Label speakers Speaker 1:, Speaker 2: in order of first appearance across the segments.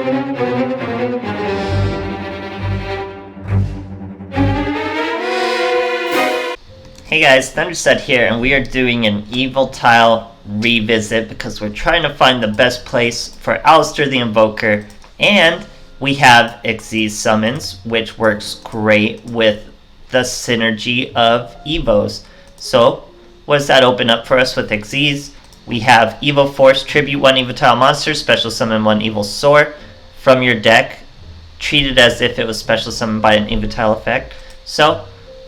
Speaker 1: Hey guys, THUNDERSTUD here, and we are doing an Evil Tile revisit because we're trying to find the best place for Alistair the Invoker, and we have Xyzs summons, which works great with the synergy of Evos. So, what does that open up for us with Xyzs? We have Evo Force, tribute 1 Evil Tile monster, special summon 1 Evil Sword from your deck, treated as if it was special summoned by an Evil Tile effect. So,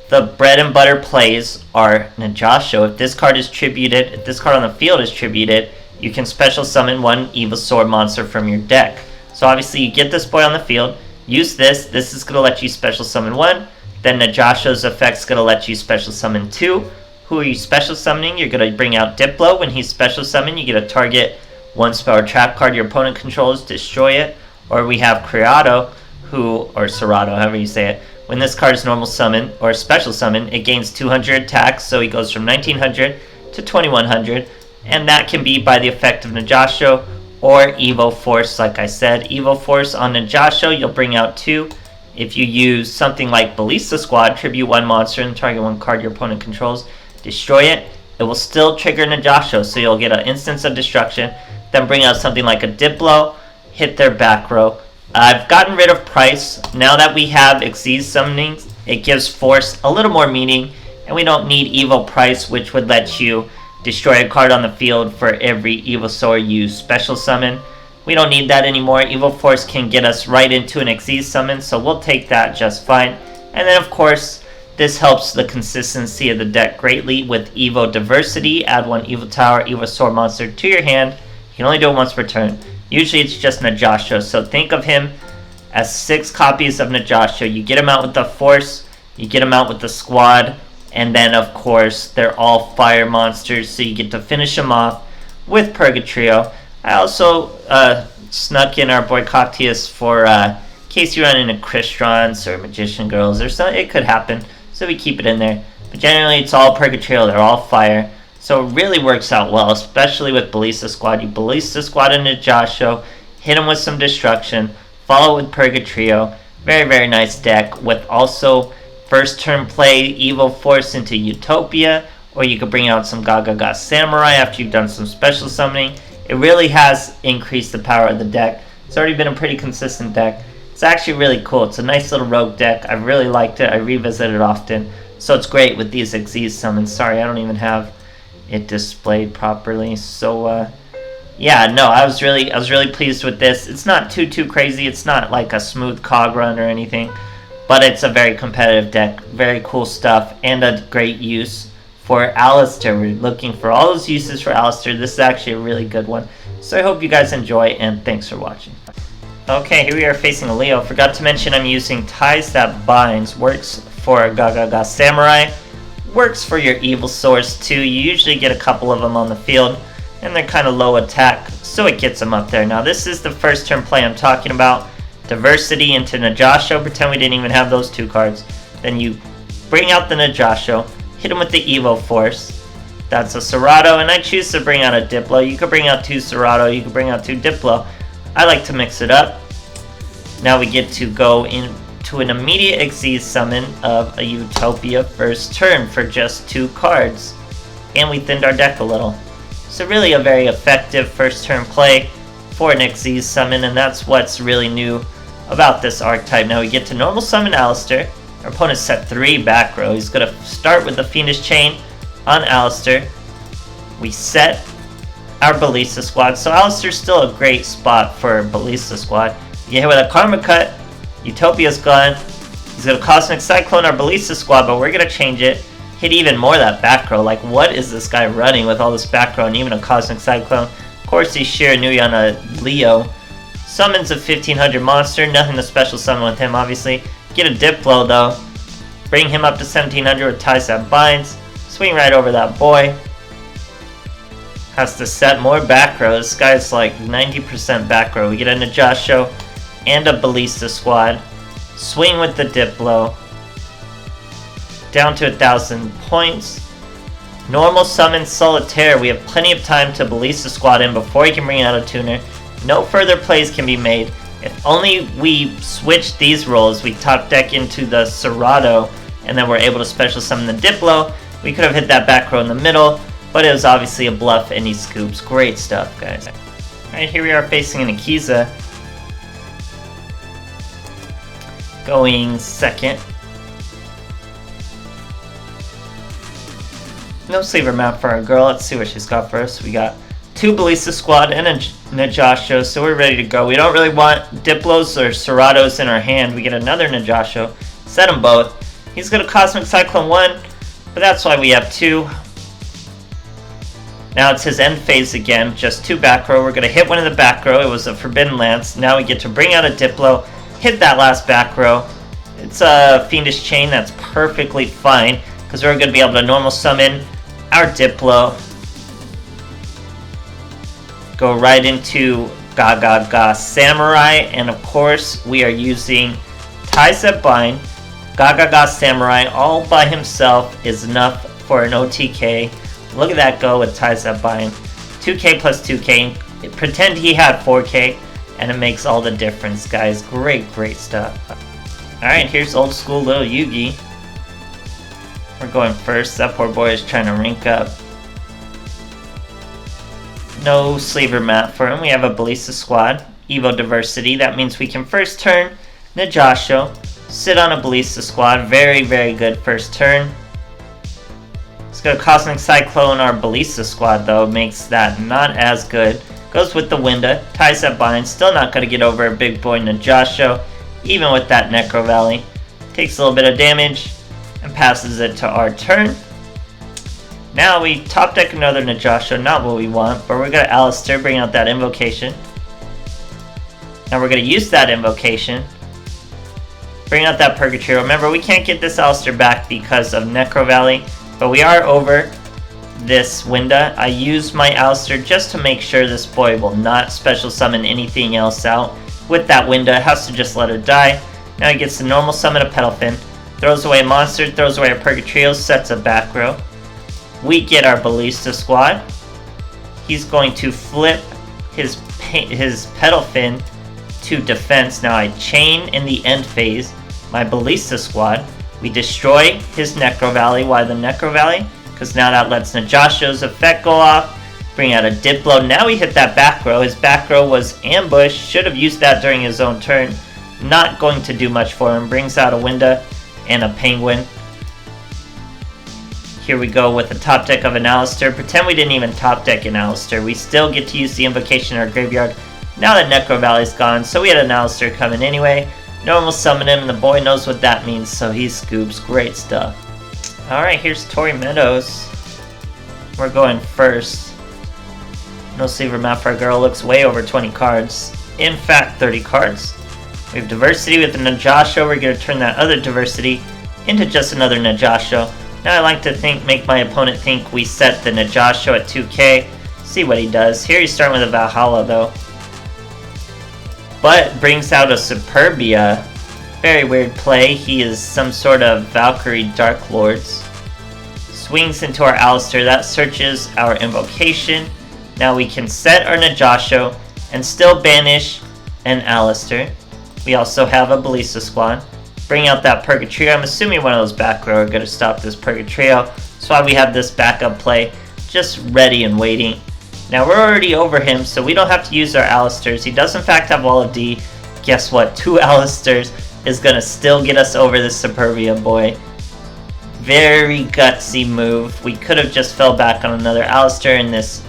Speaker 1: the bread and butter plays are Najasho. If this card is tributed, if this card on the field is tributed, you can special summon 1 Evil Sword monster from your deck. So obviously you get this boy on the field, use this is going to let you special summon 1, then Najasho's effect is going to let you special summon 2. Who are you special summoning? You're going to bring out Diplo. When he's special summoned, you get to target 1 spell or trap card your opponent controls, destroy it. Or we have Criado, or Serrato, however you say it. When this card is normal summon or special summon, it gains 200 attacks, so he goes from 1900 to 2100, and that can be by the effect of Najasho or Evo Force. Like I said, Evo Force on Najasho, you'll bring out 2. If you use something like Ballista Squad, tribute 1 monster and target 1 card your opponent controls, destroy it, it will still trigger Najasho, so you'll get an instance of destruction. Then bring out something like a Diplo, hit their back row. I've gotten rid of Price. Now that we have Xyzs summoning, it gives Force a little more meaning, and we don't need Evo Price, which would let you destroy a card on the field for every Evo Sword you special summon. We don't need that anymore. Evo Force can get us right into an Xyzs summon, so we'll take that just fine. And then of course, this helps the consistency of the deck greatly with Evo Diversity. Add 1 Evo Tower, Evo Sword monster to your hand. You can only do it once per turn. Usually it's just Najasho, so think of him as 6 copies of Najasho. You get him out with the Force, you get him out with the Squad, and then of course they're all fire monsters, so you get to finish them off with Purgatrio. I also snuck in our boy Coctius for in case you run into Cristrons or Magician Girls or something. It could happen, so we keep it in there. But generally it's all Purgatrio, they're all fire. So it really works out well, especially with Ballista Squad. You Ballista Squad into Najasho, hit him with some destruction, follow with Purgatrio. Very, very nice deck with also first turn play Evo Force into Utopia, or you could bring out some Gaga Samurai after you've done some special summoning. It really has increased the power of the deck. It's already been a pretty consistent deck. It's actually really cool. It's a nice little rogue deck. I really liked it. I revisit it often. So it's great with these Xyzs summons. Sorry, I don't even have it displayed properly. So yeah, no, I was really pleased with this. It's not too crazy. It's not like a smooth cog run or anything, but it's a very competitive deck. Very cool stuff and a great use for Alistair. We're looking for all those uses for Alistair. This is actually a really good one. So I hope you guys enjoy, and thanks for watching. Okay, here we are facing a Leo. Forgot to mention I'm using Ties That Binds. Works for Gaga Samurai. Works for your Evil Swords too. You usually get a couple of them on the field, and they're kind of low attack, so it gets them up there. Now this is the first turn play I'm talking about. Diversity into Najasho. Pretend we didn't even have those 2 cards. Then you bring out the Najasho, hit him with the Evo Force. That's a Serrato, and I choose to bring out a Diplo. You could bring out 2 Serrato, you could bring out 2 Diplo. I like to mix it up. Now we get to go into an immediate Xyzs summon of a Utopia first turn for just 2 cards. And we thinned our deck a little. So really a very effective first turn play for an Xyzs summon, and that's what's really new about this archetype. Now we get to normal summon Alistair. Our opponent set 3 back row. He's going to start with the Fiendish Chain on Alistair. We set our Ballista Squad. So Alistair's still a great spot for Ballista Squad. You hit with a Karma Cut, Utopia's gone. He's going to Cosmic Cyclone our Ballista Squad, but we're going to change it. Hit even more of that back row. Like, what is this guy running with all this back row and even a Cosmic Cyclone? Of course, he's Shiranui on a Leo. Summons a 1500 monster. Nothing to special summon with him, obviously. Get a Diplo, though. Bring him up to 1700 with Ties That Binds. Swing right over that boy. Has to set more back row. This guy's like 90% back row. We get a Najasho and a Ballista Squad. Swing with the Diplo. Down to 1,000 points. Normal summon Solitaire. We have plenty of time to Ballista Squad in before he can bring out a tuner. No further plays can be made. If only we switched these roles, we top deck into the Serato, and then we're able to special summon the Diplo, we could have hit that back row in the middle, but it was obviously a bluff and he scoops. Great stuff, guys. Alright, here we are facing an Akiza. Going second. No sleever map for our girl. Let's see what she's got for us. We got 2 Ballista Squad and a Najasho, so we're ready to go. We don't really want Diplos or Seratos in our hand. We get another Najasho. Set them both. He's got a Cosmic Cyclone 1, but that's why we have 2. Now it's his end phase again, just 2 back row. We're going to hit one of the back row. It was a Forbidden Lance. Now we get to bring out a Diplo, hit that last back row. It's a Fiendish Chain. That's perfectly fine, because we're going to be able to normal summon our Diplo. Go right into Gaga Samurai, and of course we are using Ties That Bind. Gaga Samurai all by himself is enough for an OTK. Look at that go with Ties That Bind. 2k plus 2k. Pretend he had 4k, and it makes all the difference, guys. Great stuff. Alright, here's old school little Yugi. We're going first. That poor boy is trying to rank up. No sleever map for him. We have a Ballista Squad. Evo Diversity. That means we can first turn Najasho. Sit on a Ballista Squad. Very good first turn. Let's go Cosmic Cyclone. Our Ballista Squad, though, makes that not as good. Goes with the Winda. Ties That Bind. Still not going to get over a big boy Najasho, even with that Necro Valley. Takes a little bit of damage and passes it to our turn. Now we top deck another Najasho, not what we want, but we're going to Alistair, bring out that Invocation. Now we're going to use that Invocation. Bring out that Purgatory. Remember, we can't get this Alistair back because of Necro Valley, but we are over this Winda. I used my Alistair just to make sure this boy will not special summon anything else out. With that Winda, has to just let her die. Now he gets to normal summon a Petalfin. Throws away a monster, throws away a Purgatrio, sets a back row. We get our Ballista Squad. He's going to flip his Petalfin to defense. Now I chain in the end phase my Ballista Squad. We destroy his Necro Valley. Why the Necro Valley? Because now that lets Najasho's effect go off. Bring out a Diplo. Now we hit that back row. His back row was ambushed. Should have used that during his own turn. Not going to do much for him. Brings out a Winda and a Penguin. Here we go with the top deck of an Alistair. Pretend we didn't even top deck an Alistair. We still get to use the Invocation in our graveyard. Now that Necro Valley's gone, so we had an Alistair coming anyway. Normal summon him, and the boy knows what that means, so he scoops. Great stuff. Alright, here's Tory Meadows. We're going first. No sleever map for our girl. Looks way over 20 cards. In fact, 30 cards. We have Diversity with the Najasho. We're going to turn that other Diversity into just another Najasho. Now I like to make my opponent think we set the Najasho at 2k. See what he does. Here he's starting with a Valhalla though. But brings out a Superbia. Very weird play. He is some sort of Valkyrie Dark Lords. Swings into our Alistair. That searches our Invocation. Now we can set our Najasho and still banish an Alistair. We also have a Ballista Squad. Bring out that Purgatrio. I'm assuming one of those back row are going to stop this Purgatrio. That's why we have this backup play just ready and waiting. Now we're already over him, so we don't have to use our Alistairs. He does in fact have Wall of D. Guess what? 2 Alistairs is going to still get us over this Superbia boy. Very gutsy move. We could have just fell back on another Alistair in this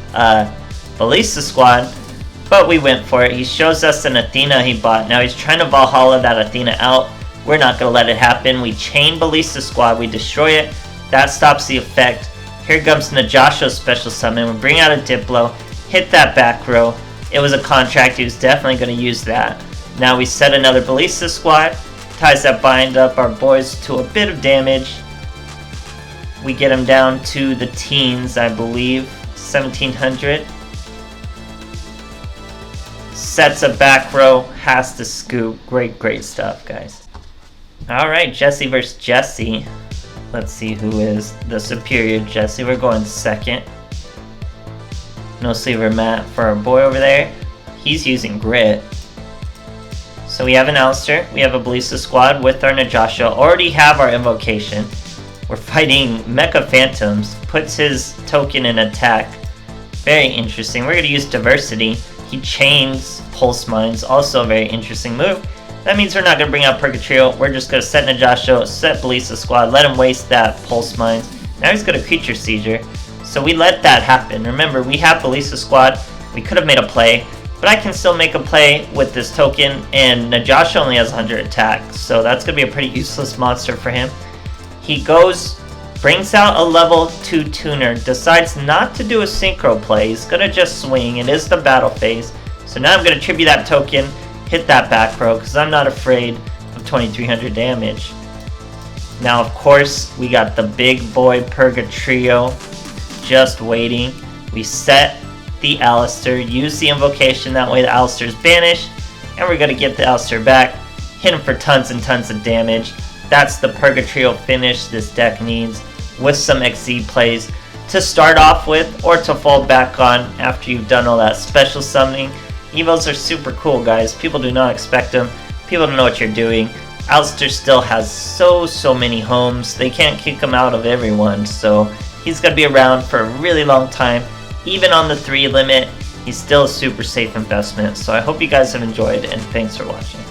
Speaker 1: Ballista Squad, but we went for it. He shows us an Athena he bought. Now he's trying to Valhalla that Athena out. We're not going to let it happen. We chain Ballista Squad. We destroy it. That stops the effect. Here comes Najasho's special summon. We bring out a Diplo. Hit that back row. It was a contract. He was definitely going to use that. Now we set another Ballista Squad. Ties That Bind up our boys to a bit of damage. We get him down to the teens, I believe. 1700. Sets a back row. Has to scoop. Great stuff, guys. Alright, Jesse versus Jesse. Let's see who is the superior Jesse. We're going second. No sleever mat for our boy over there. He's using Grit. So we have an Alistair, we have a Ballista squad with our Najasha, already have our Invocation. We're fighting Mecha Phantoms, puts his token in attack. Very interesting. We're going to use Diversity. He chains Pulse Mines, also a very interesting move. That means we're not going to bring out Purgatrio. We're just going to set Najasha, set Ballista squad, let him waste that Pulse Mines. Now he's got a Creature Seizure. So we let that happen. Remember, we have Ballista squad. We could have made a play, but I can still make a play with this token, and Najasha only has 100 attack, so that's going to be a pretty useless monster for him. He goes, brings out a level 2 tuner, decides not to do a synchro play. He's going to just swing. It is the battle phase. So now I'm going to tribute that token, hit that back row, because I'm not afraid of 2300 damage. Now, of course, we got the big boy Purgatrio just waiting. We set the Alistair, use the Invocation, that way the Alistair's banished, and we're going to get the Alistair back, hit him for tons and tons of damage. That's the Purgatrio finish this deck needs, with some XZ plays to start off with, or to fall back on after you've done all that special summoning. Evos are super cool, guys. People do not expect them. People don't know what you're doing. Alistair still has so many homes. They can't kick him out of everyone, so he's going to be around for a really long time. Even on the 3 limit, he's still a super safe investment. So I hope you guys have enjoyed, and thanks for watching.